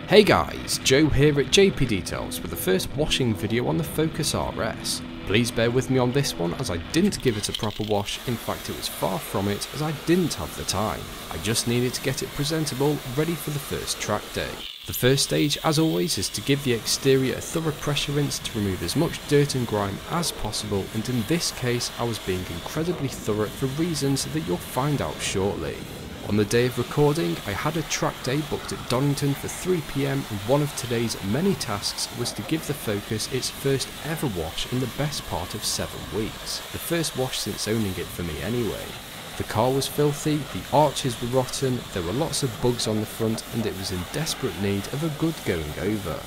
Hey guys, Joe here at JP Details with the first washing video on the Focus RS. Please bear with me on this one as I didn't give it a proper wash. In fact, it was far from it as I didn't have the time. I just needed to get it presentable, ready for the first track day. The first stage, as always, is to give the exterior a thorough pressure rinse to remove as much dirt and grime as possible, and in this case I was being incredibly thorough for reasons that you'll find out shortly. On the day of recording, I had a track day booked at Donington for 3 PM, and one of today's many tasks was to give the Focus its first ever wash in the best part of 7 weeks. The first wash since owning it for me anyway. The car was filthy, the arches were rotten, there were lots of bugs on the front, and it was in desperate need of a good going over.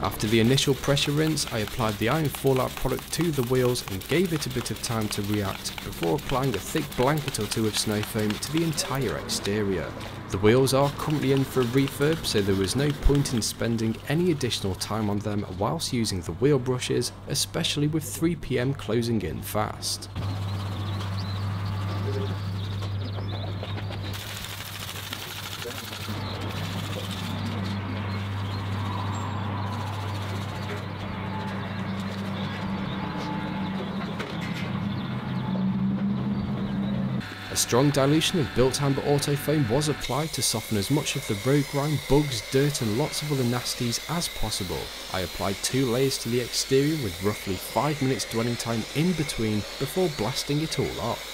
After the initial pressure rinse, I applied the iron fallout product to the wheels and gave it a bit of time to react before applying a thick blanket or two of snow foam to the entire exterior. The wheels are currently in for a refurb, so there was no point in spending any additional time on them whilst using the wheel brushes, especially with 3 PM closing in fast. A strong dilution of built amber auto foam was applied to soften as much of the road grime, bugs, dirt and lots of other nasties as possible. I applied 2 layers to the exterior with roughly 5 minutes dwelling time in between before blasting it all off.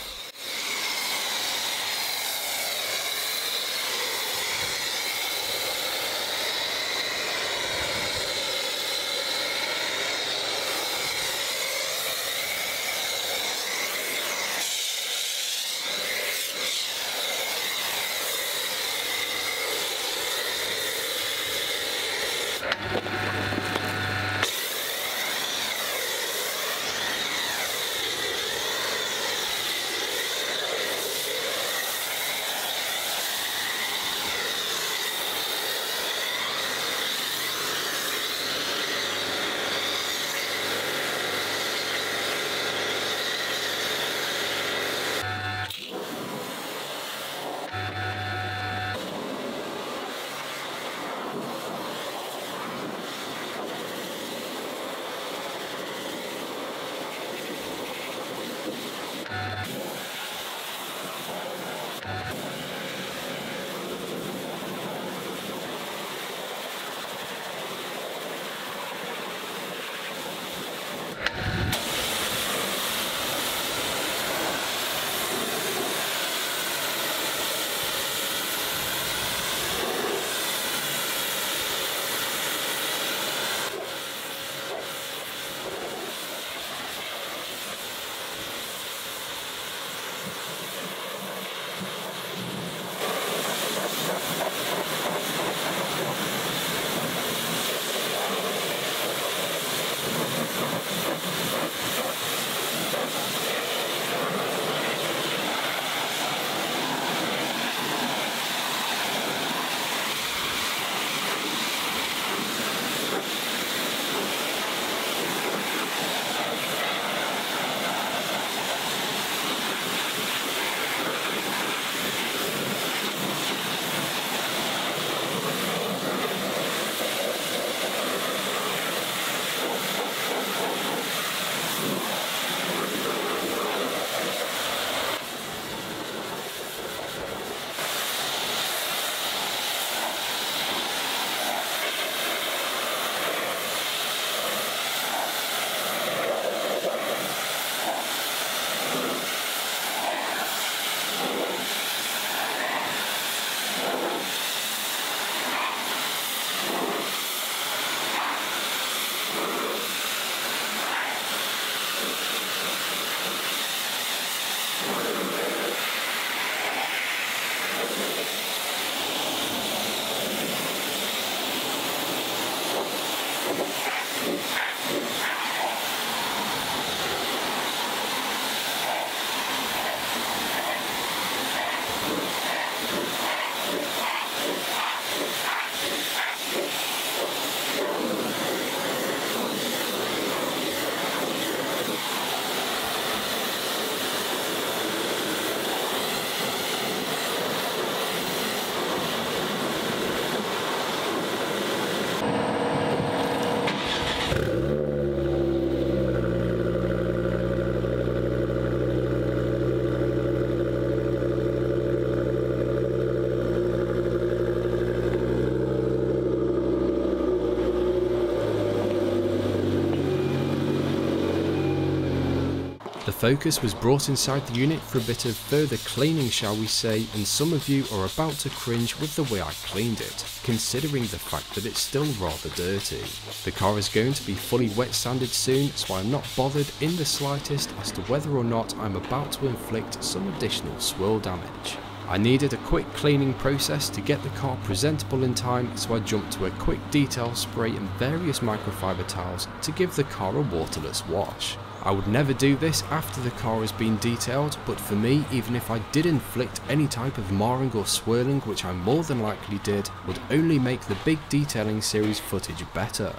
The Focus was brought inside the unit for a bit of further cleaning, shall we say, and some of you are about to cringe with the way I cleaned it, considering the fact that it's still rather dirty. The car is going to be fully wet sanded soon, so I'm not bothered in the slightest as to whether or not I'm about to inflict some additional swirl damage. I needed a quick cleaning process to get the car presentable in time, so I jumped to a quick detail spray and various microfiber towels to give the car a waterless wash. I would never do this after the car has been detailed, but for me, even if I did inflict any type of marring or swirling, which I more than likely did, would only make the big detailing series footage better.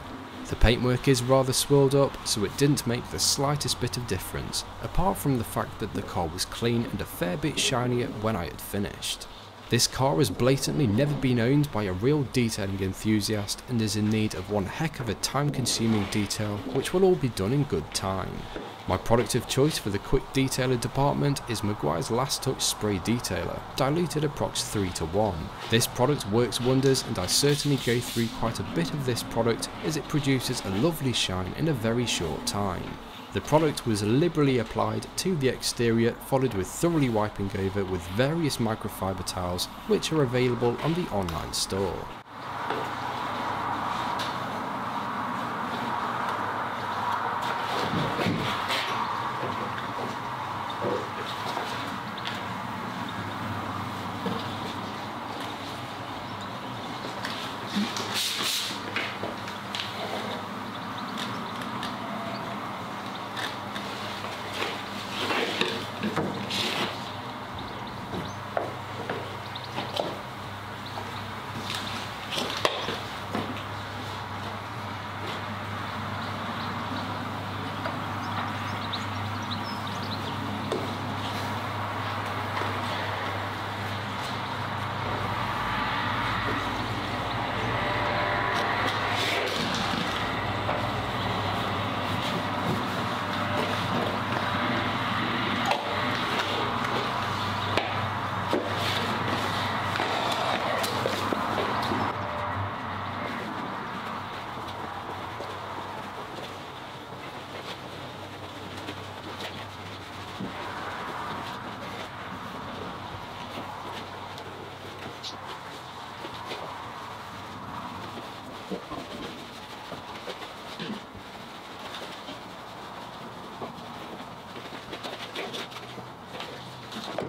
The paintwork is rather swirled up, so it didn't make the slightest bit of difference, apart from the fact that the car was clean and a fair bit shinier when I had finished. This car has blatantly never been owned by a real detailing enthusiast and is in need of one heck of a time-consuming detail, which will all be done in good time. My product of choice for the quick detailer department is Meguiar's Last Touch Spray Detailer, diluted approx 3:1. This product works wonders, and I certainly go through quite a bit of this product as it produces a lovely shine in a very short time. The product was liberally applied to the exterior, followed with thoroughly wiping over with various microfiber towels, which are available on the online store.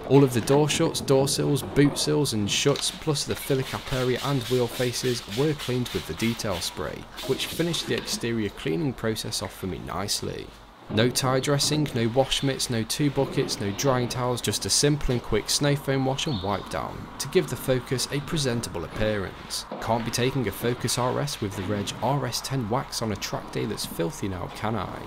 All of the door shuts, door sills, boot sills and shuts, plus the filler cap area and wheel faces were cleaned with the detail spray, which finished the exterior cleaning process off for me nicely. No tie dressing, no wash mitts, no 2 buckets, no drying towels, just a simple and quick snow foam wash and wipe down to give the Focus a presentable appearance. Can't be taking a Focus RS with the reg RS10 wax on a track day that's filthy now, can I?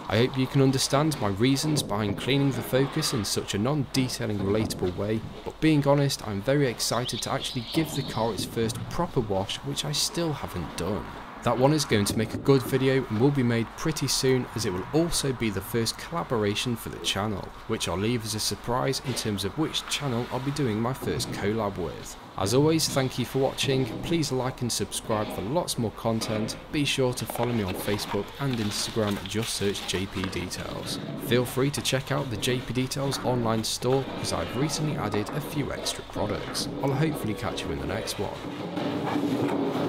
I hope you can understand my reasons behind cleaning the Focus in such a non-detailing relatable way, but being honest, I'm very excited to actually give the car its first proper wash, which I still haven't done. That one is going to make a good video and will be made pretty soon, as it will also be the first collaboration for the channel, which I'll leave as a surprise in terms of which channel I'll be doing my first collab with. As always, thank you for watching, please like and subscribe for lots more content, be sure to follow me on Facebook and Instagram, just search JP Details. Feel free to check out the JP Details online store, because I've recently added a few extra products. I'll hopefully catch you in the next one.